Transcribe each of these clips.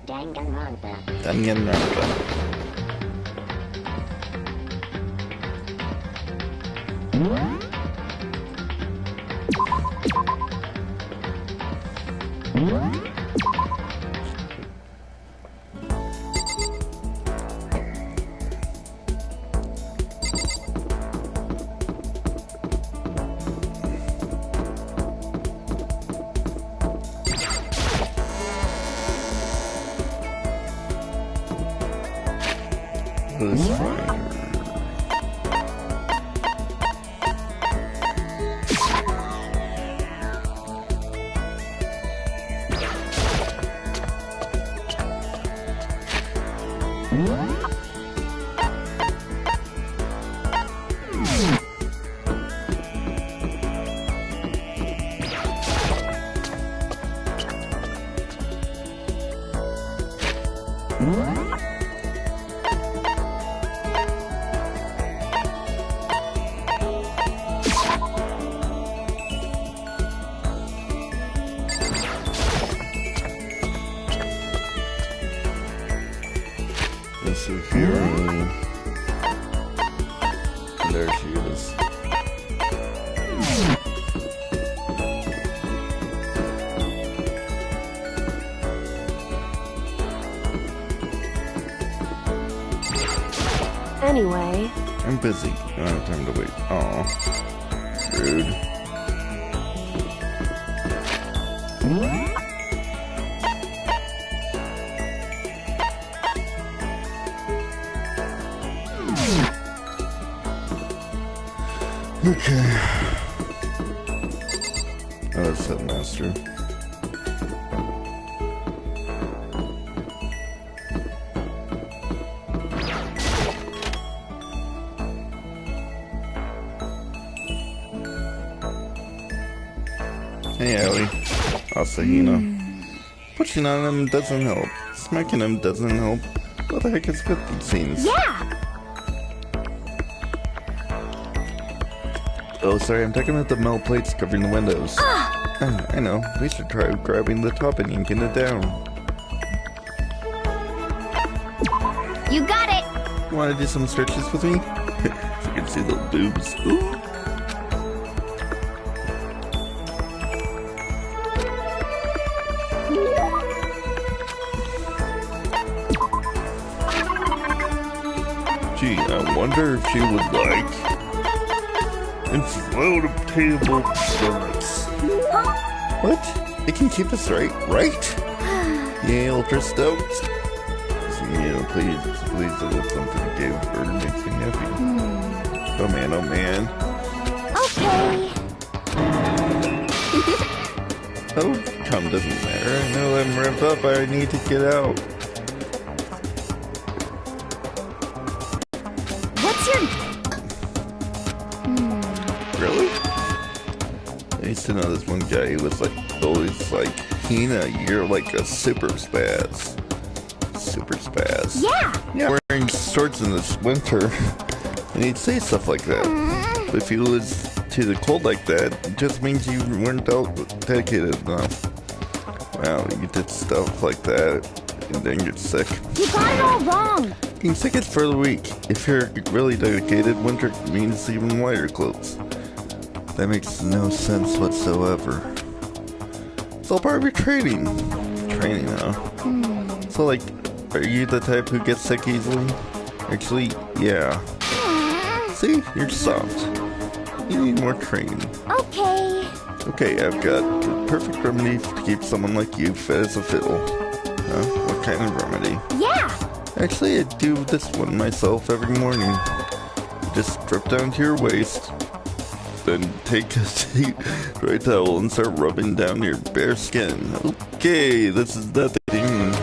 Danganronpa. Danganronpa. This fire. That's a hero. There she is. Anyway. I'm busy. I don't have time to wait. Aw. Rude. Okay. Oh, that's Headmaster. Hey, Ellie. Asahina. Pushing on him doesn't help. Smacking him doesn't help. What the heck is with these scenes? Yeah! Oh, sorry, I'm talking about the metal plates covering the windows. Oh, I know. We should try grabbing the top and yanking it down. You got it! Want to do some stretches with me? You can see the boobs. Ooh. Gee, I wonder if she would like inflatable donuts. What? It can keep us right? Yeah, ultra stoked. So, please do something to give her to make me happy. Oh man, oh man. Okay. Oh, come doesn't matter. I know I'm ramped up. I need to get out. What's your... Really? I used to know this one guy. He was like always like, Hina, you're like a super spaz. Super spaz. Yeah. Wearing shorts in this winter, and he'd say stuff like that. But if he was to the cold like that, it just means you weren't dedicated enough. Wow, you did stuff like that and then get sick. You got it all wrong. Being sick is for the weak. If you're really dedicated, winter means even lighter clothes. That makes no sense whatsoever. It's all part of your training. Training, huh? So, like, are you the type who gets sick easily? Actually, yeah. See? You're soft. You need more training. Okay. Okay, I've got the perfect remedy to keep someone like you fit as a fiddle. Huh? What kind of remedy? Yeah. Actually, I do this one myself every morning. You just strip down to your waist, then take a dry towel and start rubbing down your bare skin. Okay, this is that thing.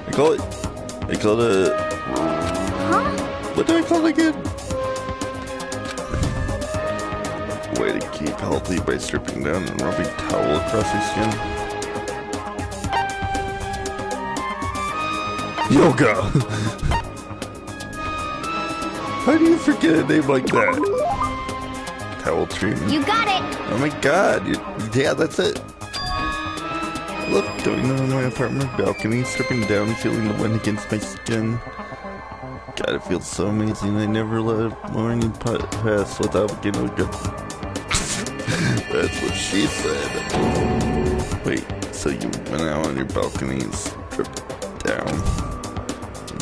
I call it a... Huh? What do I call it again? Way to keep healthy by stripping down and rubbing towel across your skin. Yoga! How do you forget a name like that? Towel treatment. You got it. Oh my god. Yeah, that's it. I love going on my apartment balcony, stripping down, feeling the wind against my skin. God, it feels so amazing. I never let a morning pass without getting a good... That's what she said. Wait, so you went out on your balcony and stripped down?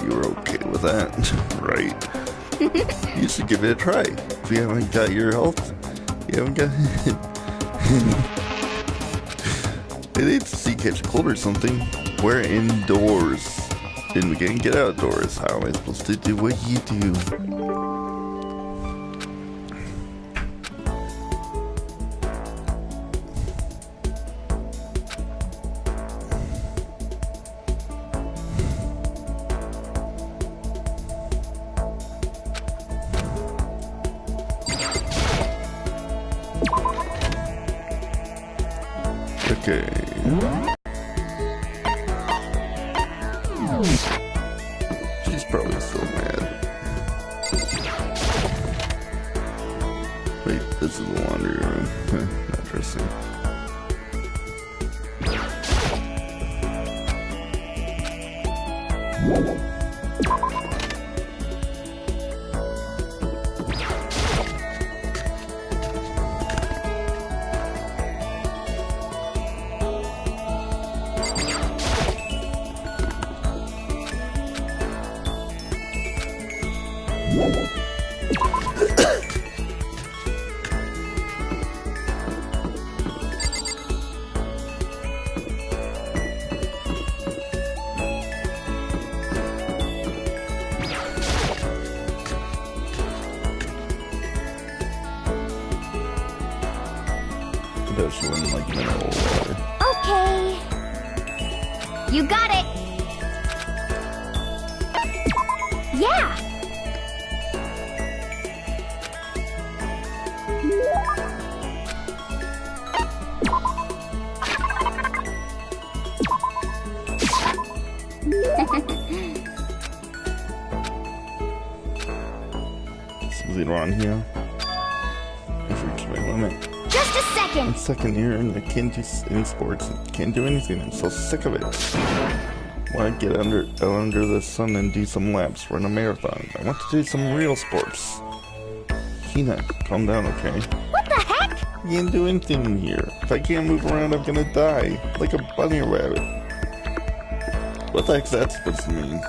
You were okay with that, right? You should give it a try. If you haven't got your health, you haven't got it. I need to see catch a cold or something. We're indoors. And we can't get outdoors. How am I supposed to do what you do? Okay. She's probably still mad. Wait, this is the laundry room. Interesting. Though she wouldn't like mineral water. Okay. You got it. Yeah. Something wrong here? I've reached my limit. Just a second. I'm second year and I can't do any sports. Can't do anything. I'm so sick of it. Want to get out under the sun and do some laps, run a marathon. I want to do some real sports. Hina, calm down, okay? What the heck? I can't do anything in here. If I can't move around, I'm gonna die. Like a bunny rabbit. What the heck's that supposed to mean?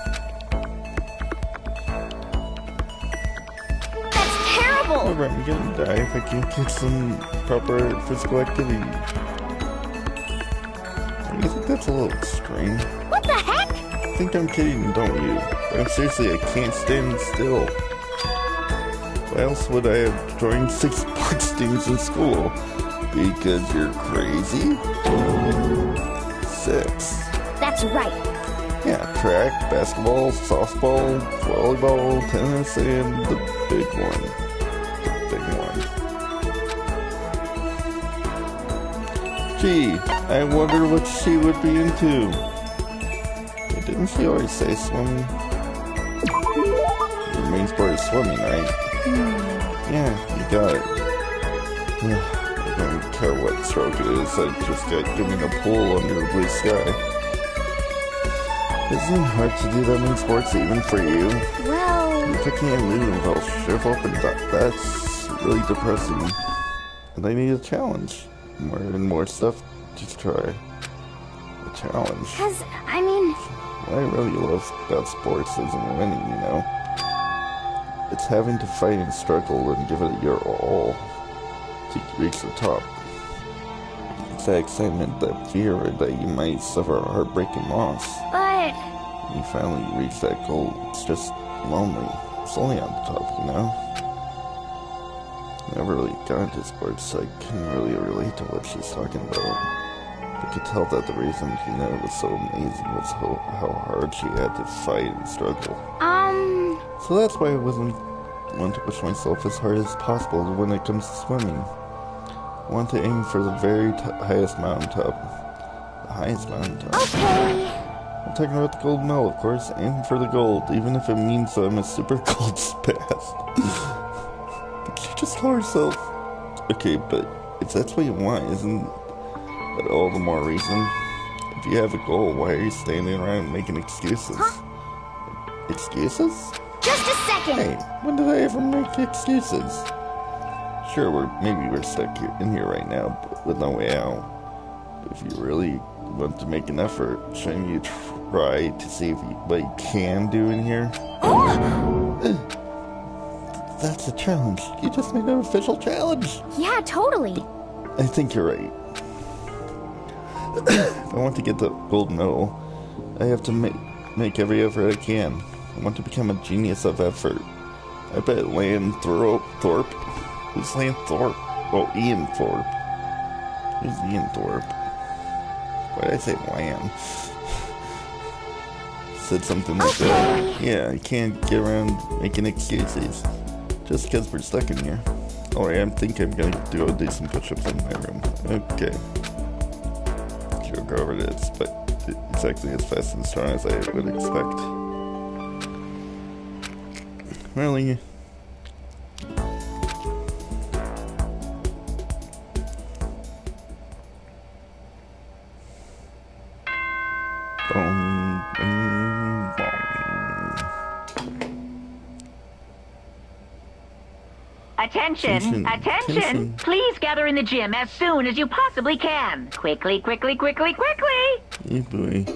That's terrible. Alright, I'm gonna die if I can't get some proper physical activity. I think that's a little extreme. What the heck? I think I'm kidding, don't you? But seriously, I can't stand still. Why else would I have joined 6 sports teams in school? Because you're crazy? 6. That's right. Yeah, track, basketball, softball, volleyball, tennis, and the big one. The big one. Gee, I wonder what she would be into. Didn't she always say swimming? Your main sport is swimming, right? Yeah, you got it. I don't care what stroke it is, I just got given a pool under the blue sky. Isn't it hard to do that many sports even for you? Well... If I can't move and I'll shrivel up and that's really depressing. And I need a challenge. More and more stuff to try. A challenge. Because, I mean... What I really love about sports isn't winning, you know? It's having to fight and struggle and give it your all to reach the top. It's that excitement, that fear that you might suffer a heartbreaking loss. But... When you finally reach that goal, it's just lonely. It's lonely on the top, you know? I never really got into sports, so I couldn't really relate to what she's talking about. I could tell that the reason it was so amazing was how hard she had to fight and struggle. So that's why I wasn't want to push myself as hard as possible when it comes to swimming. I want to aim for the very highest mountaintop. The highest mountaintop. Okay. I'm talking about the gold medal, of course. Aim for the gold, even if it means I'm a super gold spaz. Did she just call herself? Okay, but if that's what you want, isn't that all the more reason? If you have a goal, why are you standing around making excuses? Huh? Excuses? Just a second! Hey, when did I ever make excuses? Sure, maybe we're stuck in here right now, but with no way out. But if you really want to make an effort, shouldn't you try to see what you can do in here? That's a challenge. You just made an official challenge. Yeah, totally. I think you're right. If I want to get the gold medal, I have to make every effort I can. I want to become a genius of effort. I bet Lan Thorpe. Who's Lan Thorpe? Oh, Ian Thorpe. Who's Ian Thorpe? Why did I say Lan? Said something like that. Yeah, I can't get around making excuses. Just because we're stuck in here. Alright, I'm going to go do some push-ups in my room. Okay. Sure, go over this, but exactly as fast and strong as I would expect. Really? Attention! Please gather in the gym as soon as you possibly can. Quickly, quickly, quickly, quickly! Yeah, boy.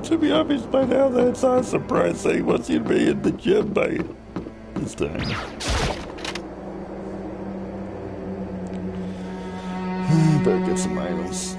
Should be obvious by now that it's not a surprise that he wants you to be in the gym by this time. Better get some items.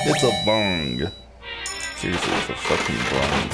It's a bong. Seriously, it's a fucking bong.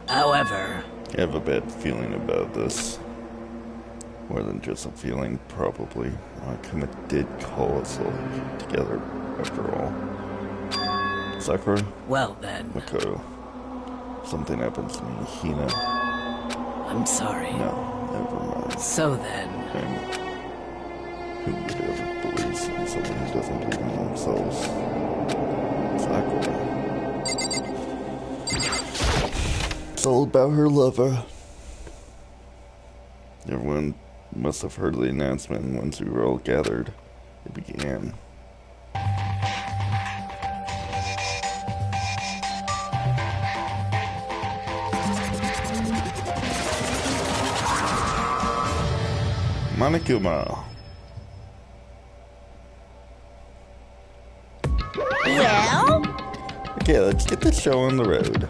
However, I have a bad feeling about this. More than just a feeling, probably. Akuma did call us all together, after all. Sakura? Well then, Makoto. Something happens to me, Hina. I'm sorry. No, never mind. So then, And who would ever believes in someone who doesn't believe in themselves? Sakura. It's all about her lover. Everyone must have heard the announcement, and once we were all gathered, it began. Monokuma. Well? Okay, let's get this show on the road.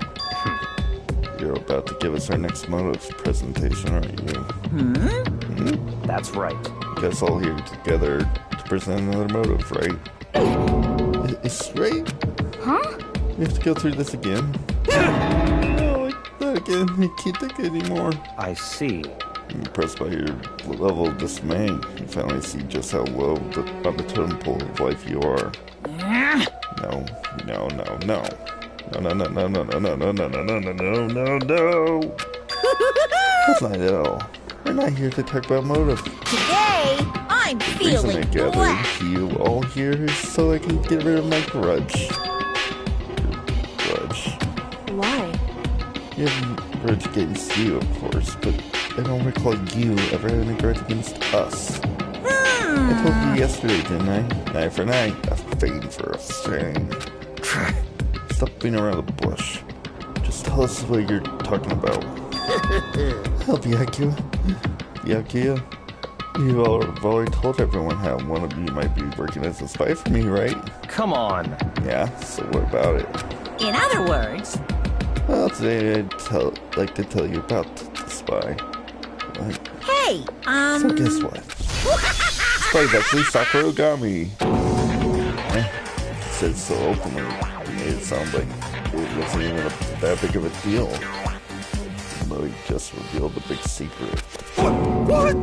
You're about to give us our next motive presentation, aren't you? That's right. You guys all here together to present another motive, right? It's right? Huh? We have to go through this again? No, not again. I can't take it anymore. I see. I'm impressed by your level of dismay. You finally see just how low on the totem pole of life you are. No, no, no, no. No, no, no, no, no, no, no, no, no, no, no, no, no, no. That's not it at all. We're not here to talk about motive. Today, I'm The reason I feeling gathered blessed. you all here is so I can get rid of my grudge. Grudge. Why? You have a grudge against you, of course, but I don't recall you ever having a grudge against us. I told you yesterday, didn't I? Eye for an eye, a fang for a fang. Stop being around the bush. Just tell us what you're talking about. Hell, Byakuya. Byakuya, you've already told everyone how one of you might be working as a spy for me, right? Come on. Yeah, so what about it? In other words, Well, today I'd like to tell you about the spy. What? hey, So guess what? Spy's actually Sakura Ogami. Said so openly, it made it sound like it wasn't even that big of a deal. Though he just revealed the big secret. What?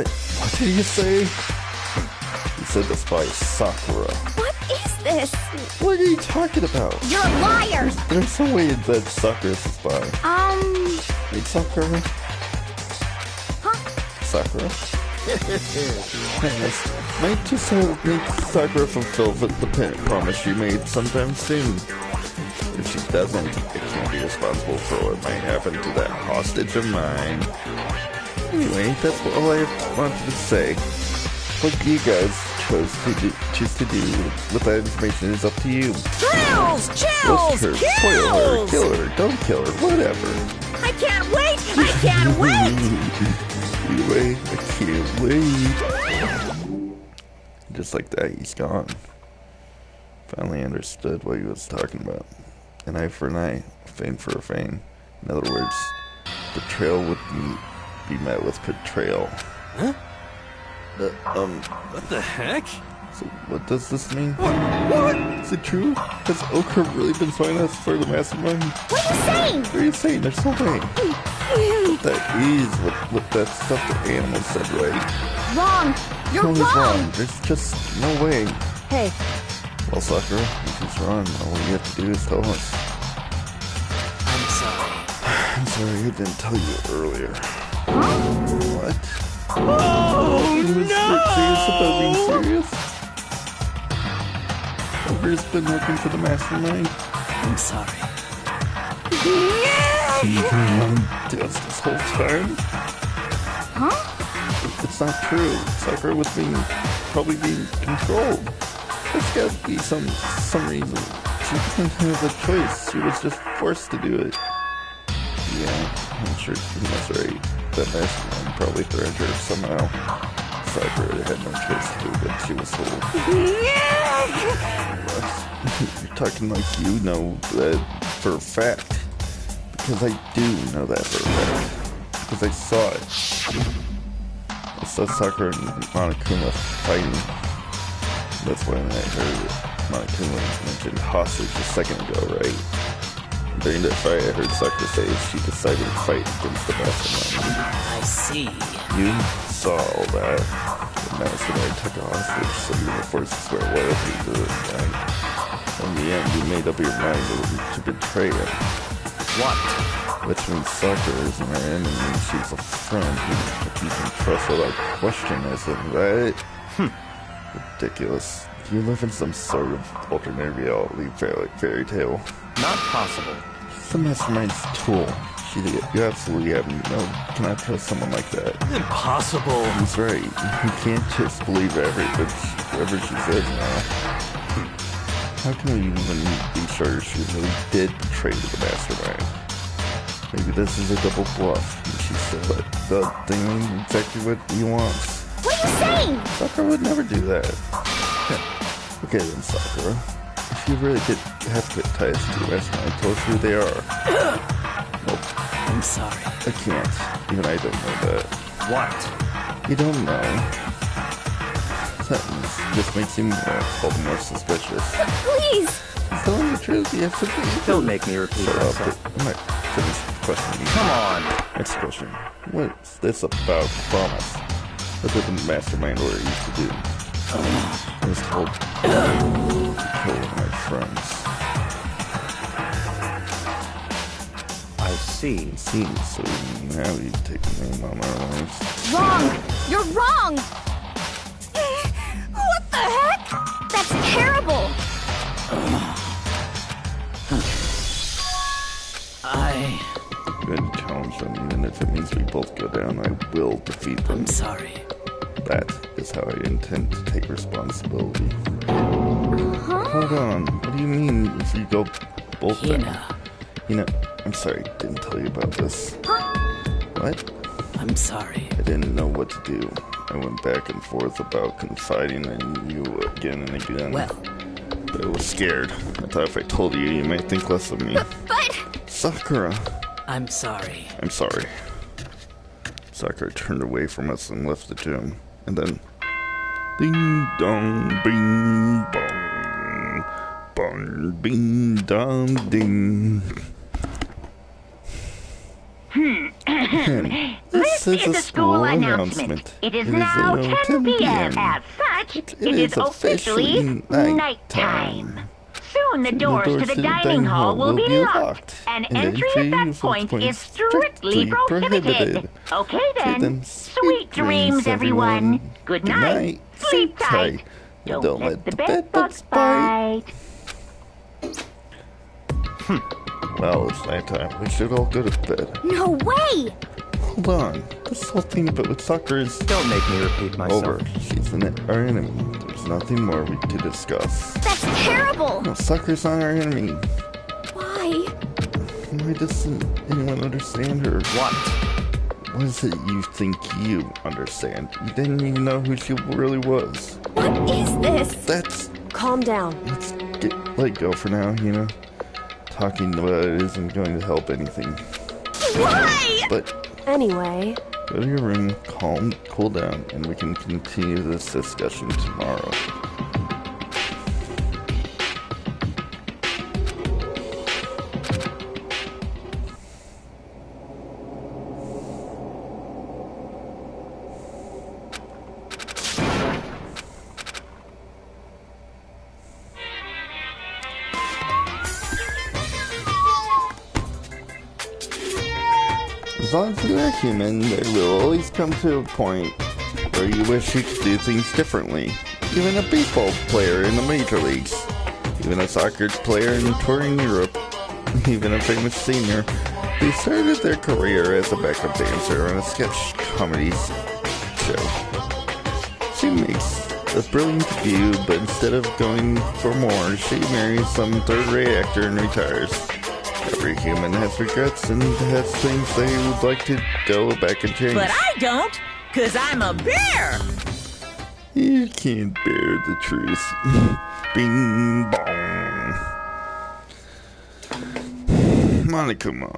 What did you say? He said the spy is Sakura. what is this? What are you talking about? You're a liar! There's no way that Sakura's the spy. Wait, Sakura? Huh? Sakura? Might just make Sakura fulfill the promise she made sometime soon. If she doesn't, it can't be responsible for what might happen to that hostage of mine. Anyway, that's all I wanted to say. What you guys choose to do with that information is up to you. Chills! Roast her, spoil her, kill her, don't kill her, whatever. I can't wait! I can't wait! Anyway, I can't wait. Just like that, he's gone. Finally understood what he was talking about. An eye for an eye, a fang for a fang. In other words, betrayal would be met with betrayal. Huh? What the heck? So what does this mean? What? Is it true? Has Okra really been spying us for the mastermind? What are you saying? What are you saying? There's no way. That is what that stuffed animal said, right? Wrong! You're Totally wrong! There's just no way. Hey, Well, Sakura, if he's wrong, all you have to do is tell us. I'm sorry. I'm sorry I didn't tell you earlier. What? Oh, You was serious about being serious? Okar's been working for the mastermind. I'm sorry. You've been lying to us this whole time? huh? It's not true. Sakura was probably being controlled. There's gotta be some reason. She didn't have a choice. She was just forced to do it. Yeah, I'm sure that's right. That mastermind probably threatened her somehow. Sakura had no choice to do what she was told. What? You're talking like you know that for a fact. Because I do know that for a fact. Because I saw it. I saw Sakura and Monokuma fighting. That's when I heard Monokuma mentioned hostage a second ago, right? During that fight, I heard Sakura say she decided to fight against the mastermind. I see. You saw all that. The mastermind took a hostage, so you were forced to swear loyalty to the guy. I In the end, you made up your mind to betray him. What? Which means Sakura isn't our enemy, she's a friend who you can trust without question, isn't right? Ridiculous. You live in some sort of alternate reality fairy tale. Not possible. It's the mastermind's tool. You absolutely have cannot trust someone like that. Impossible. He's right. You can't just believe whatever she says now. How can we even be sure she really did betray the mastermind? Maybe this is a double bluff. And she said the thing exactly what he wants. What are you saying? Sakura would never do that. Okay then, Sakura. If you really did have to ties to the mastermind, tell us who they are. Nope. I'm sorry. I can't. Even I don't know that. What? You don't know. Sentence just makes you all the more suspicious. Please! He's telling the truth, you have to believe. Don't make me repeat Shut up. myself. I might finish the question. Come on. Next question. What's this about? Promise. What did the mastermind order you to do? It was told to kill one of my friends. I see. Seems so now you take the name on our lives. Wrong! You're wrong! What the heck? That's terrible! I'm going to challenge them, even if it means we both go down. I will defeat them. I'm sorry. That is how I intend to take responsibility. Hold on. What do you mean if you go both down? I'm sorry. Didn't tell you about this. What? I'm sorry. I didn't know what to do. I went back and forth about confiding in you again and again. Well. But I was scared. I thought if I told you, you might think less of me. But... Sakura. I'm sorry. I'm sorry. Sakura turned away from us and left the gym. And then... Ding dong, bing bong. Bong, bing dong, ding. This is a school announcement. It is now 10 p.m. As such, it is officially nighttime. Soon the doors to the dining hall will be locked, and entry at that point is strictly prohibited. Okay then, sweet dreams, everyone. Good night. Sleep tight. Don't let the bedbugs bite. Well, it's nighttime. We should all go to bed. No way! Hold on. This whole thing with Sakura is Don't make me repeat myself. over. She's our enemy. There's nothing more to discuss. That's terrible! No, Sakura's not our enemy. Why? Why doesn't anyone understand her? What? What is it you think you understand? You didn't even know who she really was. What is this? That's... Calm down. Let's let go for now, Talking about it isn't going to help anything. Why? But Anyway... go to your room, cool down, and we can continue this discussion tomorrow. As long as you are human, there will always come to a point where you wish you could do things differently. Even a baseball player in the major leagues, even a soccer player in touring Europe, even a famous singer who started their career as a backup dancer on a sketch comedy show. She makes a brilliant debut, but instead of going for more, she marries some third-rate actor and retires. Every human has regrets and has things they would like to go back and change. But I don't, 'cause I'm a bear! You can't bear the truth. Bing bong. Monokuma.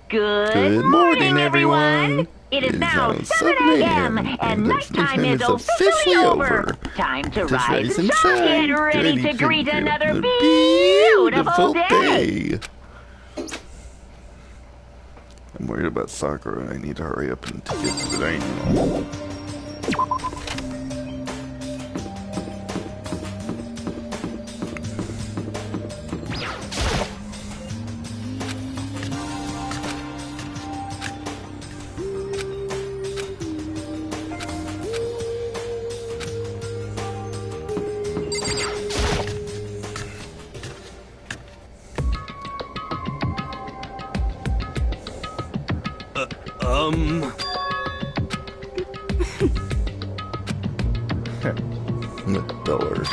Good morning, everyone. It is now 7 a.m. and nighttime is officially over. Time to rise and shine. Get ready to greet another beautiful day. I'm worried about Sakura. I need to hurry up and to get to the dining hall. Miller.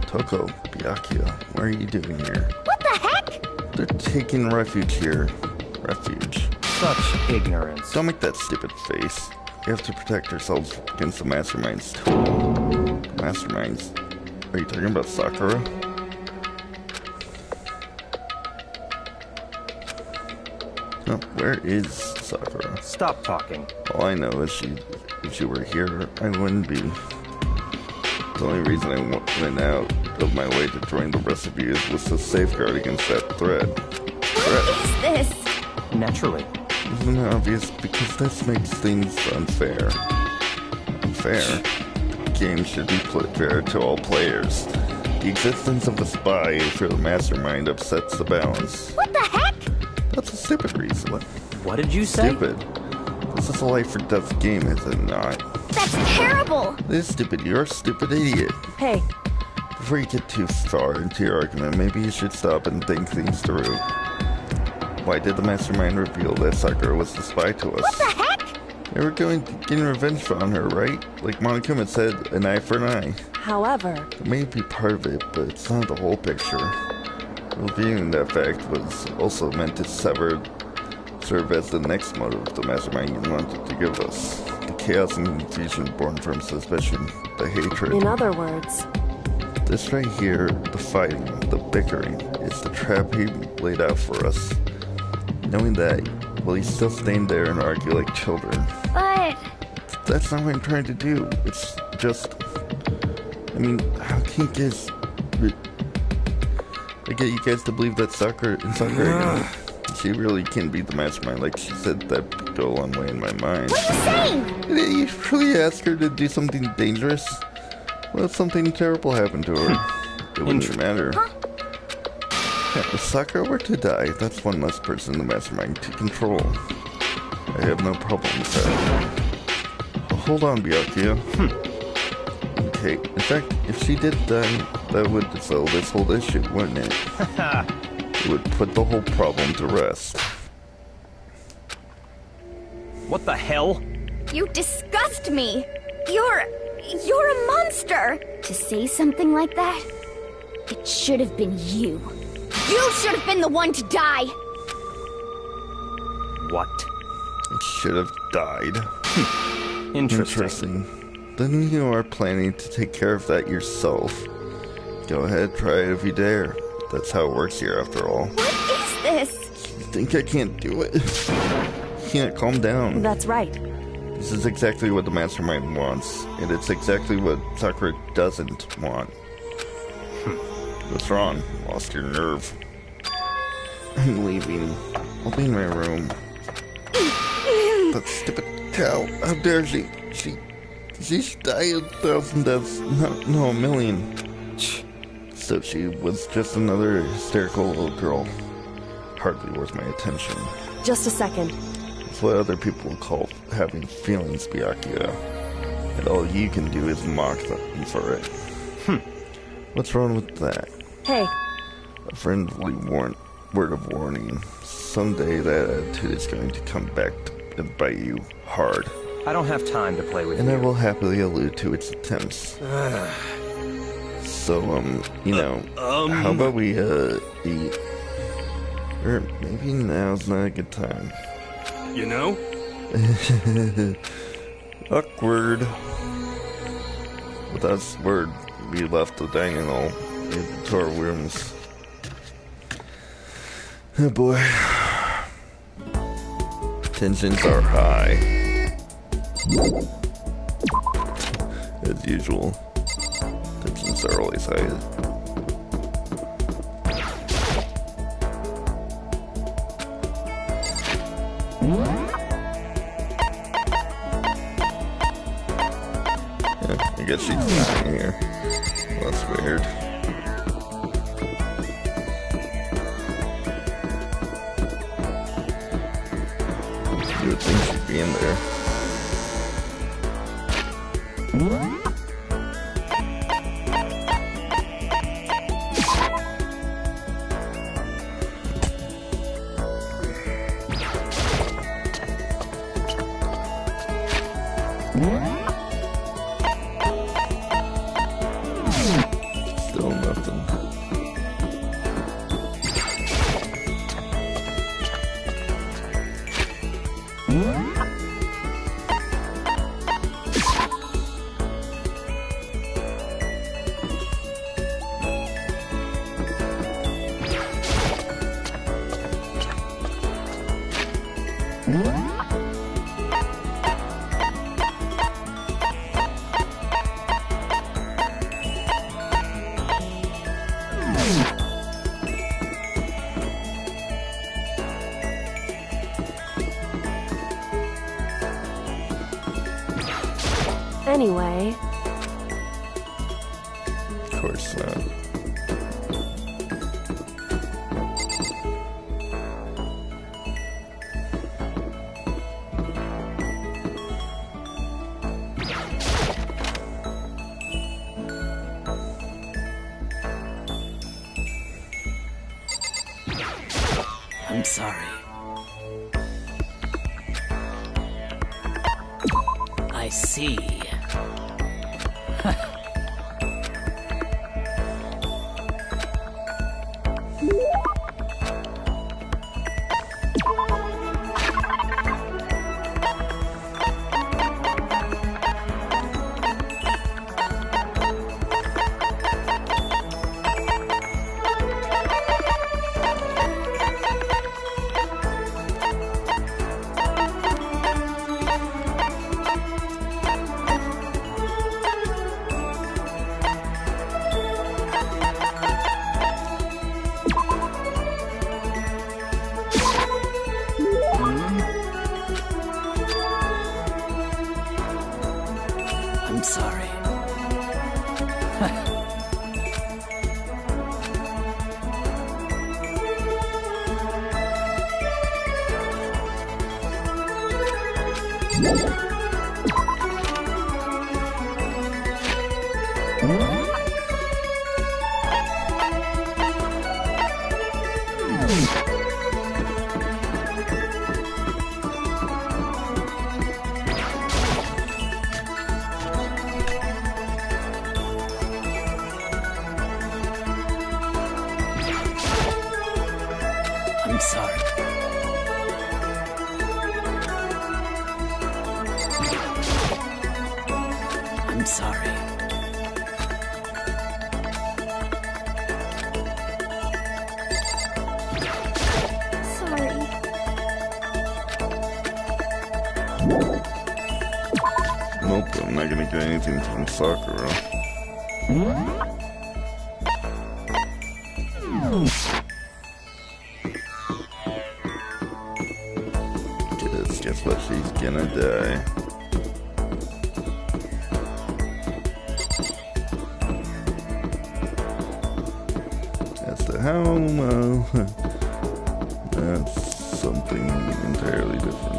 Toko, Byakuya, what are you doing here? What the heck? They're taking refuge here. Refuge. Such ignorance. Don't make that stupid face. We have to protect ourselves against the masterminds too. Masterminds? Are you talking about Sakura? No, where is Sakura? Stop talking. All I know is if she were here, I wouldn't be. The only reason I went out of my way to join the rest of you was to safeguard against that threat. What is this? Naturally. Isn't it obvious? Because this makes things unfair. Unfair? The game should be played fair to all players. The existence of the spy for the mastermind upsets the balance. What the heck? That's a stupid reason. What did you say? Stupid. This is a life or death game, is it not? That's terrible! It is stupid. You're a stupid idiot. Hey, Before you get too far into your argument, maybe you should stop and think things through. Why did the mastermind reveal that Sakura was the spy to us? what the heck? They were getting revenge on her, right? Like Monokuma said, an eye for an eye. However, It may be part of it, but it's not the whole picture. Revealing that fact was also meant to serve as the next motive the mastermind wanted to give us. The chaos and confusion born from suspicion, the hatred. in other words, This right here, the fighting, the bickering, is the trap he laid out for us. Knowing that, will he still stand there and argue like children? but That's not what I'm trying to do. It's just... I mean, how can you guys... I get you guys to believe that Sakura, she really can be the mastermind. Like she said, that'd go a long way in my mind. what are you saying? Did you really ask her to do something dangerous? What if something terrible happened to her? It wouldn't matter. If Sakura were to die, that's one less person in the mastermind to control. I have no problem with that. Hold on, Byakuya. Okay, in fact, if she did die, that would settle this whole issue, wouldn't it? It would put the whole problem to rest. What the hell? You disgust me! You're a monster! To say something like that, it should have been you. You should have been the one to die! What? It should have died. Interesting. Then you are planning to take care of that yourself. Go ahead, try it if you dare. That's how it works here, after all. What is this? You think I can't do it? You can't calm down. That's right. This is exactly what the mastermind wants, and it's exactly what Sakura doesn't want. What's wrong? Lost your nerve. I'm leaving. I'll be in my room. That stupid cow. How dare she? She's died 1,000 deaths. No, 1,000,000. So she was just another hysterical little girl. Hardly worth my attention. Just a second. It's what other people call having feelings, Byakuya. And all you can do is mock them for it. What's wrong with that? Hey, A friendly word of warning. Someday that attitude is going to come back and bite you hard. I don't have time to play with And you. I will happily allude to its attempts. So, how about we, eat? Or maybe now's not a good time. You know? Awkward. With that word, we left the dining hall into our rooms. Oh boy. Tensions are high. As usual. Tensions are always high. I guess she's not here. Well, that's weird. You would think she'd be in there. Anyway. Of course not. I'm sorry. I see. I'm sorry. I'm sorry. I'm sorry. Sorry. Nope, I'm not gonna get anything from Sakura. Guess what? She's gonna die. As to how, well, that's something entirely different.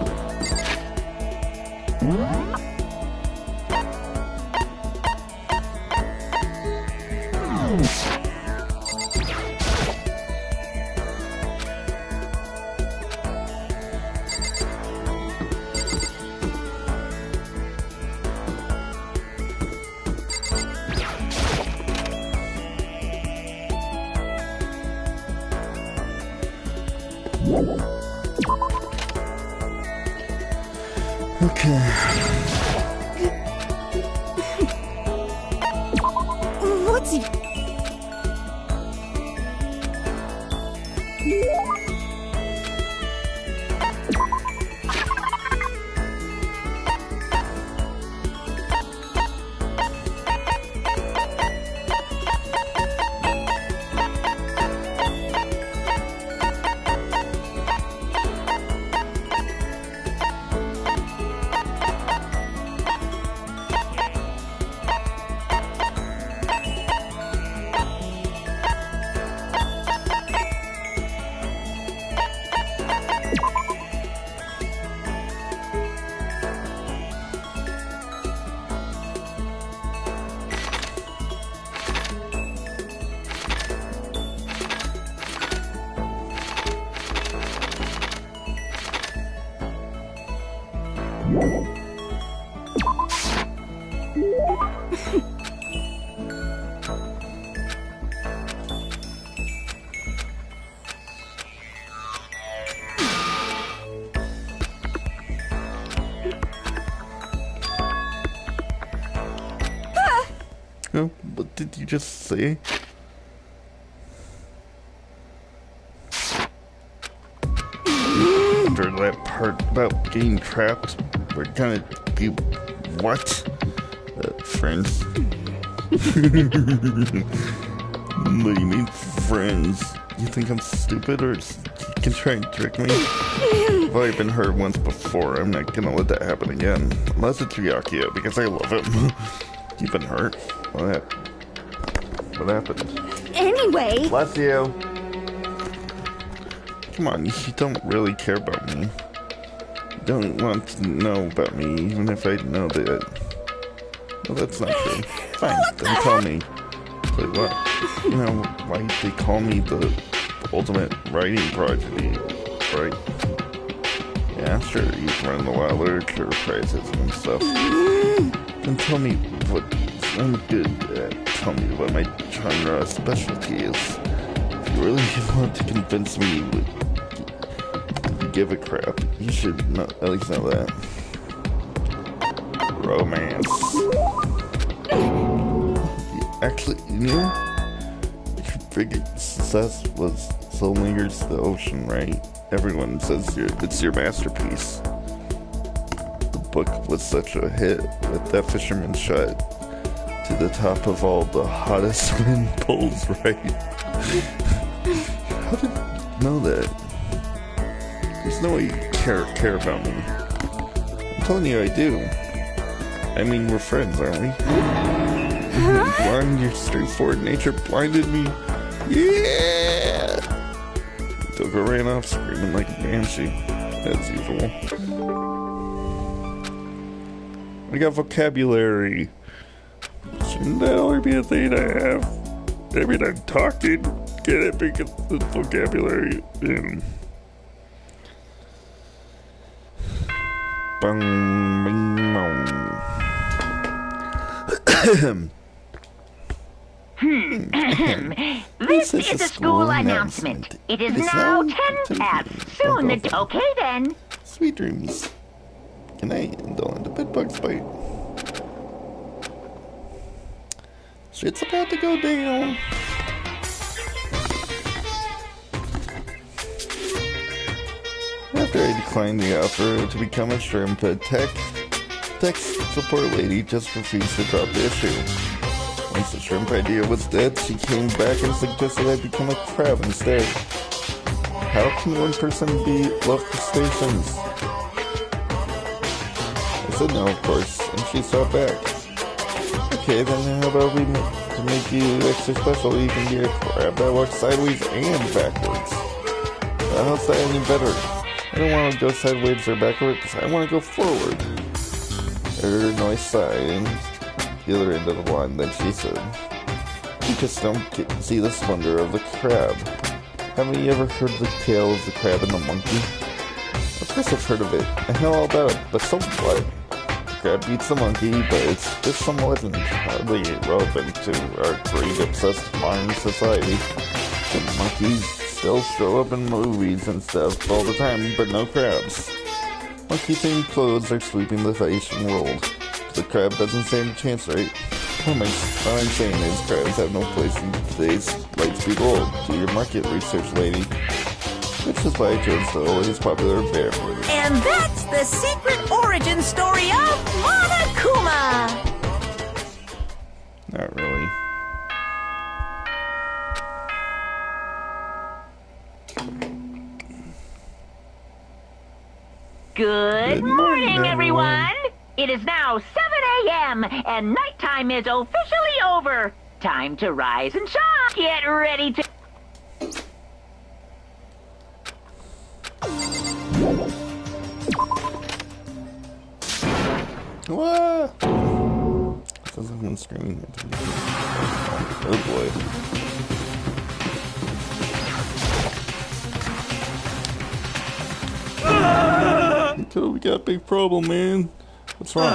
Okay. What's he... Oh, what did you just say? after that part about getting trapped, we're gonna be what? Friends? What do you mean, friends? You think I'm stupid, or you can try and trick me? I've already been hurt once before. I'm not gonna let that happen again. Unless it's Ryakuya, because I love him. You've been hurt? What happened? Anyway... Bless you. Come on, you don't really care about me. You don't want to know about me, even if I know that. Well, that's not true. Fine, then tell me. Wait, what? You know, why they call me the ultimate writing prodigy, right? Yeah, sure, you've run a lot of literature prizes and stuff. Then tell me what I'm good at. Tell me what my genre specialty is. If you really want to convince me you give a crap, you should at least know that. Romance. Actually, you know, your biggest success was Soul Lingers the Ocean, right? Everyone says it's your masterpiece. The book was such a hit that that fisherman shot to the top of all the hottest swimming pools, right? How did you know that? There's no way you care about me. I'm telling you I do. I mean, we're friends, aren't we? Blind, your straightforward nature blinded me. Yeah! Toga ran off screaming like a banshee, as usual. I got vocabulary. Shouldn't that only be a thing I have? I mean, I'm talking. Get it? Because the vocabulary. Bang, bing, bong. This is a school announcement. It is now 10 past. Soon the... Okay, then. Sweet dreams. Good night, and don't let the bedbugs bite. Shit's about to go down. After I declined the offer to become a shrimp tech support lady just refused to drop the issue. Once the shrimp idea was dead, she came back and suggested I become a crab instead. How can one person love crustaceans? I said no, of course, and she stopped back. Okay, then how about to make you extra special, you can be a crab that walks sideways and backwards. How's that any better? I don't want to go sideways or backwards, I want to go forward. Her noise sighed and the other end of the line, then she said, you just don't see the splendor of the crab. Haven't you ever heard the tale of the crab and the monkey? Of course I've heard of it. I know all about it, but so what? The crab beats the monkey, but it's just somewhat hardly relevant to our greed-obsessed modern society. The monkeys still show up in movies and stuff all the time, but no crabs. Monkey-themed clothes are sweeping the fashion world. The crab doesn't stand a chance, right? All I'm saying is crabs have no place in today's light-speed world. Do your market research, lady. Which is why I chose the always popular bear movie. And that's the secret origin story of Monokuma! Not really. Good morning, everyone! It is now 7 a.m. and nighttime is officially over. Time to rise and shine. Get ready to... What? Sounds like one screaming. Oh boy. Until we got a big problem, man. What's wrong?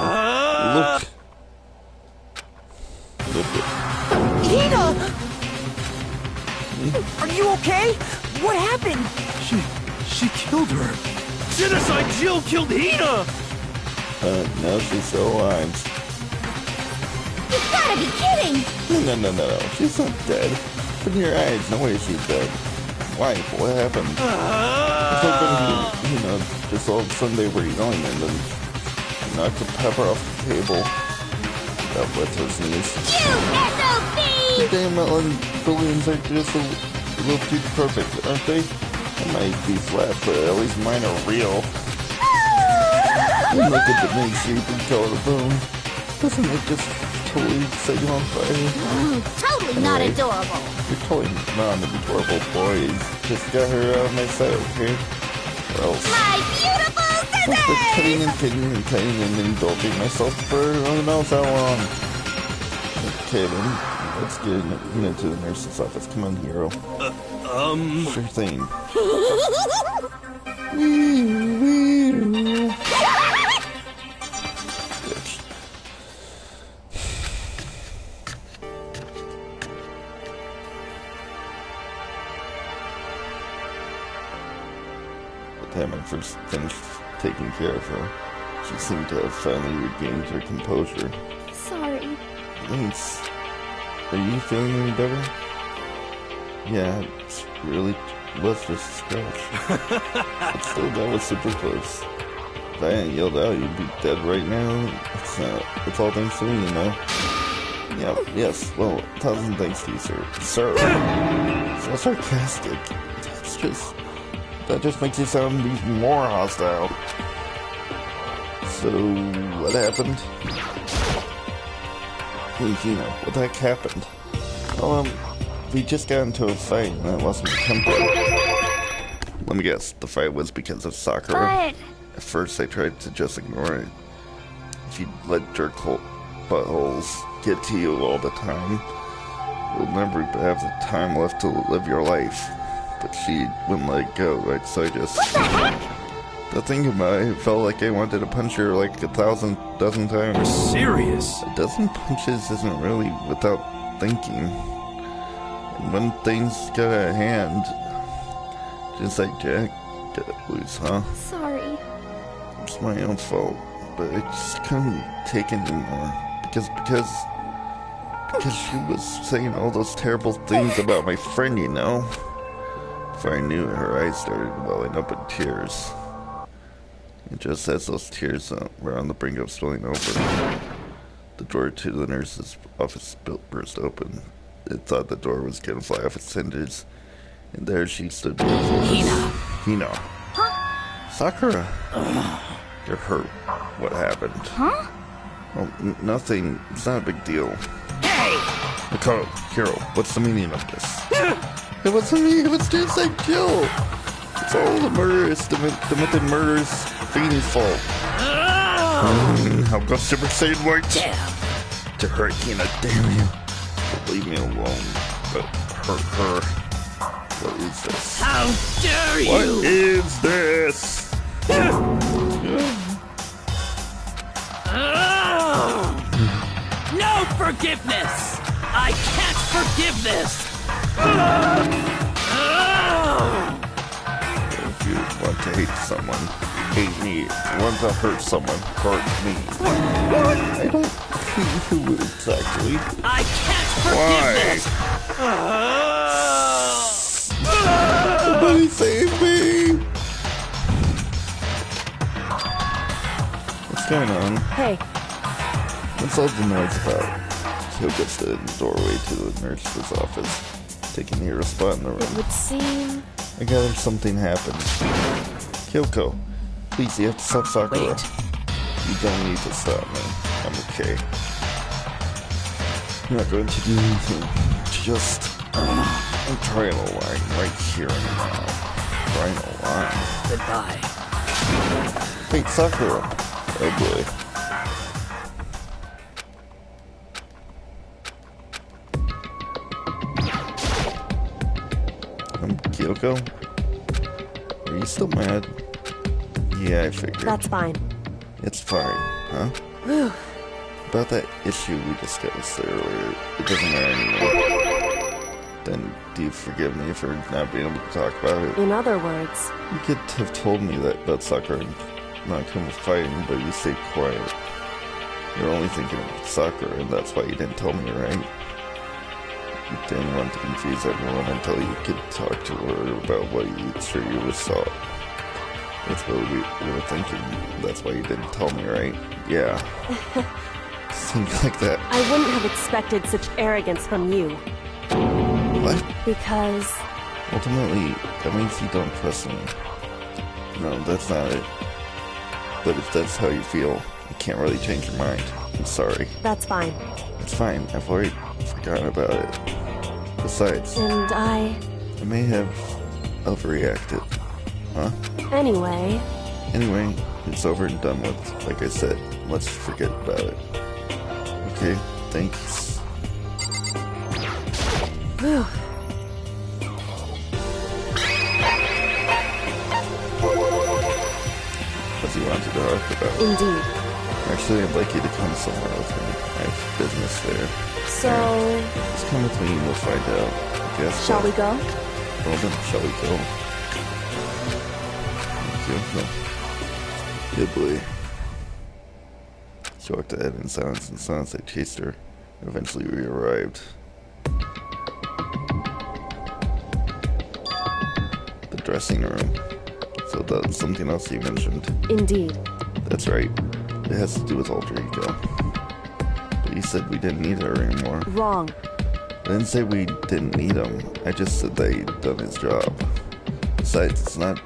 Look. Hina! Are you okay? What happened? She killed her. Genocide Jill killed Hina! No, she's still alive. You gotta be kidding! No. She's not dead. From your eyes, no way she's dead. Why? What happened? It's like when you know, just all of a sudden they were yelling and then knocked the pepper off the table. That left us news. You SOB! Damn, Melon balloons are just a little too perfect, aren't they? They might be flat, but at least mine are real. And look at the big shape and color balloon. Doesn't it just totally set you on fire? Totally not adorable. You're totally not an adorable boy. Just got her out of my sight, okay? Or else My beautiful I've been cutting and cutting and indulging myself for who knows how long. Okay then, let's get into the nurse's office. Come on, hero. Sure thing. Bitch. By the time I first finished taking care of her, she seemed to have finally regained her composure. Sorry. Thanks. Are you feeling any better? Yeah, it really was just a scratch. But still, that was super close. If I hadn't yelled out, you'd be dead right now. It's all thanks to me, you know? Yeah, yes, well, 1,000 thanks to you, sir. Sir! So sarcastic. That just makes you sound even more hostile. So, what happened? You know, what the heck happened? Well, we just got into a fight and I lost my temper. Let me guess, the fight was because of Sakura? But... At first I tried to just ignore it. If you let jerk buttholes get to you all the time, you'll never have the time left to live your life. But she wouldn't let it go, right? So I just... What the heck? The thing about it, it felt like I wanted to punch her like 1,000 dozen times. You're serious? A dozen punches isn't really without thinking. And when things get out of hand, just like Jack, get loose, huh? Sorry. It's my own fault, but I just couldn't take it anymore. Because she was saying all those terrible things about my friend, you know? Before I knew it, her eyes started welling up in tears. And just as those tears were on the brink of spilling over, the door to the nurse's office burst open. It thought the door was gonna fly off its hinges, and there she stood before us. Hina. Huh? Sakura. You're hurt. What happened? Huh? Oh, nothing. It's not a big deal. Hey! Mikado, Hiro, what's the meaning of this? It wasn't me. It was just like Jill. It's all the murderous, demented murderous fiend's fault. How come Super Saiyan works? Damn! To hurt Hina, damn you. But leave me alone. But hurt her. What is this? How dare you! What is this? No forgiveness! I can't forgive this! If you want to hate someone, hate me. If you want to hurt someone, hurt me. I don't hate you exactly. I can't forgive this! Somebody save me! What's going on? Hey, What's all the noise about? Kyoko stood in the doorway to the nurse's office, taking Hiro's spot in the it room. would seem... I gathered something happened. Kyoko, please, you have to stop Sakura. Wait. You don't need to stop me. I'm okay. You're not going to do anything. Just... I'm trying a line right here and now. Trying a line. Goodbye. Wait, Sakura. Oh boy. Kyoko? Are you still mad? Yeah, I figured. That's fine. It's fine, huh? Whew. About that issue we discussed earlier, it doesn't matter anymore. Then do you forgive me for not being able to talk about it? In other words, You could have told me that about Sakura and not come fighting, but you stayed quiet. You're only thinking of Sakura, and that's why you didn't tell me, right? You didn't want to confuse everyone until you could talk to her about what you sure you saw. That's what we were thinking. That's why you didn't tell me, right? Yeah. Seems like that. I wouldn't have expected such arrogance from you. What? Because... Ultimately, that means you don't trust me. No, that's not it. But if that's how you feel, you can't really change your mind. I'm sorry. That's fine. It's fine. I've already forgotten about it. Besides... And I may have overreacted. Huh? Anyway, it's over and done with. Like I said, let's forget about it. Okay, thanks. Whew. As you wanted to talk about. Indeed. Actually, I'd like you to come somewhere with me. I have business there. So... Here, just come with me and we'll find out. I guess. Shall we go? Well then, shall we go? No. Good boy. She walked ahead in silence and silence. I chased her. Eventually we arrived. The dressing room. So that's something else you mentioned. Indeed. That's right. It has to do with alter ego. But you said we didn't need her anymore. Wrong. I didn't say we didn't need him. I just said that he'd done his job. Besides, it's not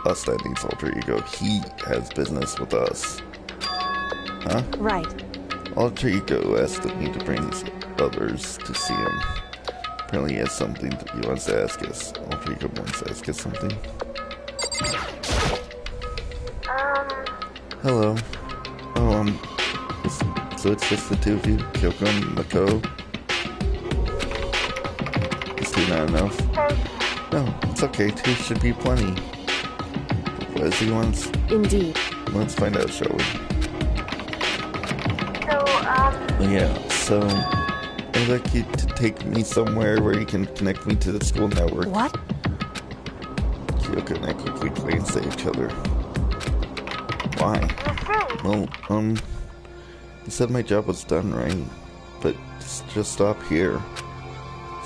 us that needs alter ego. He has business with us. Huh? Right. Alter ego asked me to bring others to see him. Apparently he has something that he wants to ask us. Alter ego wants to ask us something. Hello. So it's just the two of you? Kyoko and Makoto? Is two not enough? No, it's okay. Two should be plenty. What does he want? Indeed. Let's find out, shall we? Yeah, so I'd like you to take me somewhere where you can connect me to the school network. What? Kyoko and I quickly glanced at each other. Why? Well, you said my job was done, right? But just stop here.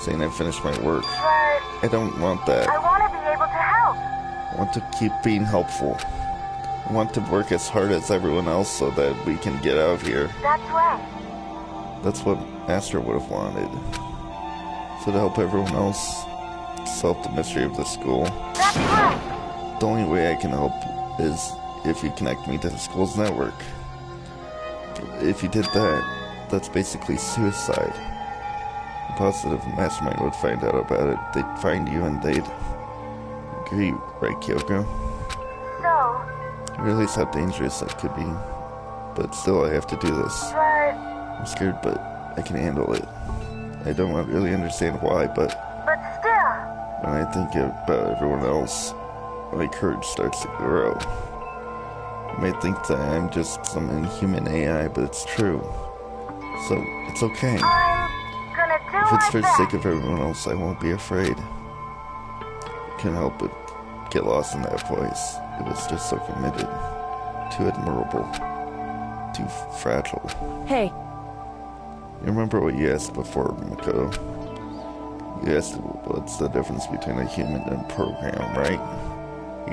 Saying I finished my work. I don't want that. I want to be able to help. I want to keep being helpful. I want to work as hard as everyone else so that we can get out here. That's right. That's what Astra would have wanted. So to help everyone else solve the mystery of the school. That's right. The only way I can help is if you connect me to the school's network. If you did that, that's basically suicide. I'm positive Mastermind would find out about it. They'd find you and they'd agree, right, Kyoko? So? I realize how dangerous that could be. But still, I have to do this. But... I'm scared, but I can handle it. I don't really understand why, but... But still... When I think about everyone else, my courage starts to grow. You might think that I'm just some inhuman AI, but it's true. So, it's okay. I'm gonna do If it's for my the best. sake of everyone else, I won't be afraid. I can't help but get lost in that voice. It was just so committed. Too admirable. Too fragile. Hey. You remember what you asked before, Makoto? You asked what's the difference between a human and a program, right?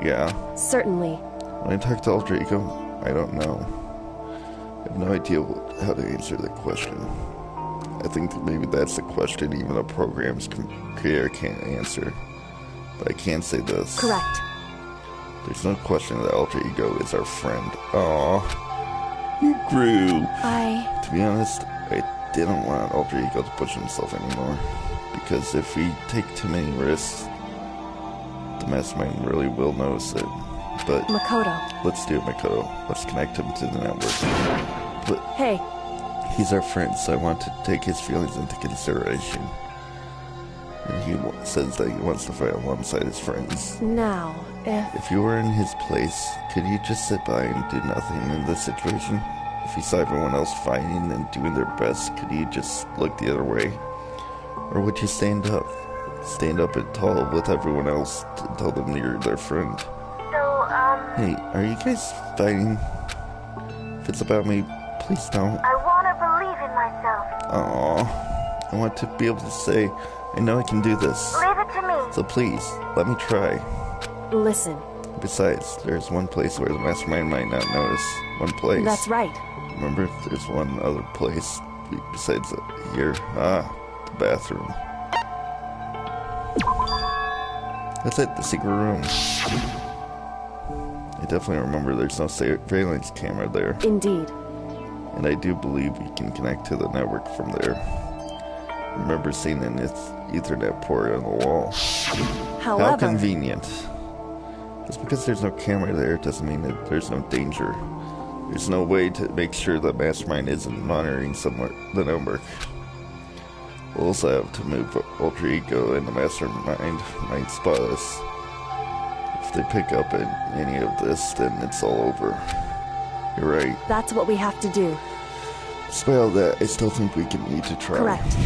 Yeah. Certainly. When I talk to Alter Ego, I don't know. I have no idea how to answer that question. I think that maybe that's the question even a program's creator can't answer. But I can say this. Correct. There's no question that Alter Ego is our friend. Aww. You grew. To be honest, I didn't want Alter Ego to push himself anymore. Because if we take too many risks, the Mastermind really will notice it. But Makoto. Let's do it, Makoto. Let's connect him to the network. But hey. He's our friend, so I want to take his feelings into consideration. And he says that he wants to fight alongside his friends. Now, if you were in his place, could you just sit by and do nothing in this situation? If you saw everyone else fighting and doing their best, could you just look the other way? Or would you stand up? Stand up and tall with everyone else to tell them you're their friend. Hey, are you guys fighting? If it's about me, please don't. I want to believe in myself. Aww. I want to be able to say, I know I can do this. Leave it to me. So please, let me try. Listen, Besides, there's one place where the mastermind might not notice. One place. that's right. Remember, there's one other place besides here. The bathroom. That's it, the secret room. I definitely remember there's no surveillance camera there. Indeed. And I do believe we can connect to the network from there. I remember seeing an Ethernet port on the wall. How However, convenient. Just because there's no camera there doesn't mean that there's no danger. There's no way to make sure that Mastermind isn't monitoring the network. We'll also have to move Ultra Ego and the Mastermind might spot us. If they pick up any of this, then it's all over. You're right. that's what we have to do. Despite all that, I still think we need to try. Correct.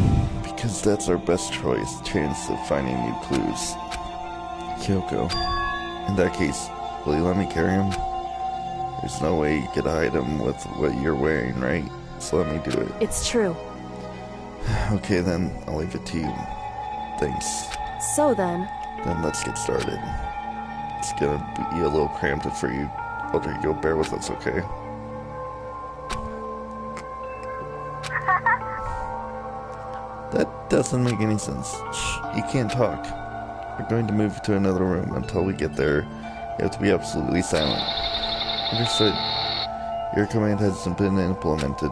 Because that's our best chance of finding new clues. Kyoko, in that case, will you let me carry him? There's no way you could hide him with what you're wearing, right? So let me do it. It's true. Okay then, I'll leave it to you. Thanks. So then, Then let's get started. It's gonna be a little cramped for you. Ultra Ego, bear with us, okay? That doesn't make any sense. Shh, you can't talk. We're going to move to another room. Until we get there, you have to be absolutely silent. Understood. Your command hasn't been implemented.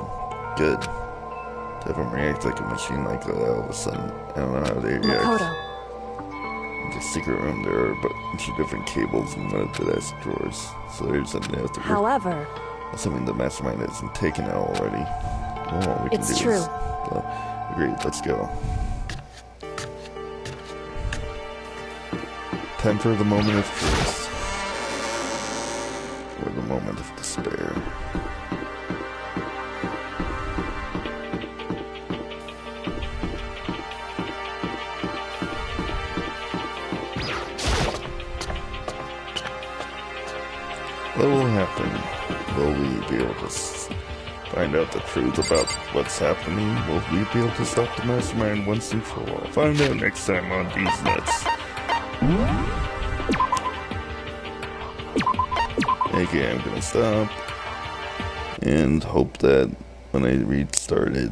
Good. To have him react like a machine like that all of a sudden. I don't know how they react. Makoto, In the secret room, there are a bunch of different cables in one of the desk drawers. So there's a note that however, assuming the mastermind hasn't taken it already. Well, we can It's do true. this. So, agreed, let's go. Time for the moment of truth. Or the moment of despair. What will happen? Will we be able to find out the truth about what's happening? Will we be able to stop the mastermind once and for all? Find out next time on These Nuts. Okay, I'm gonna stop and hope that when I restart it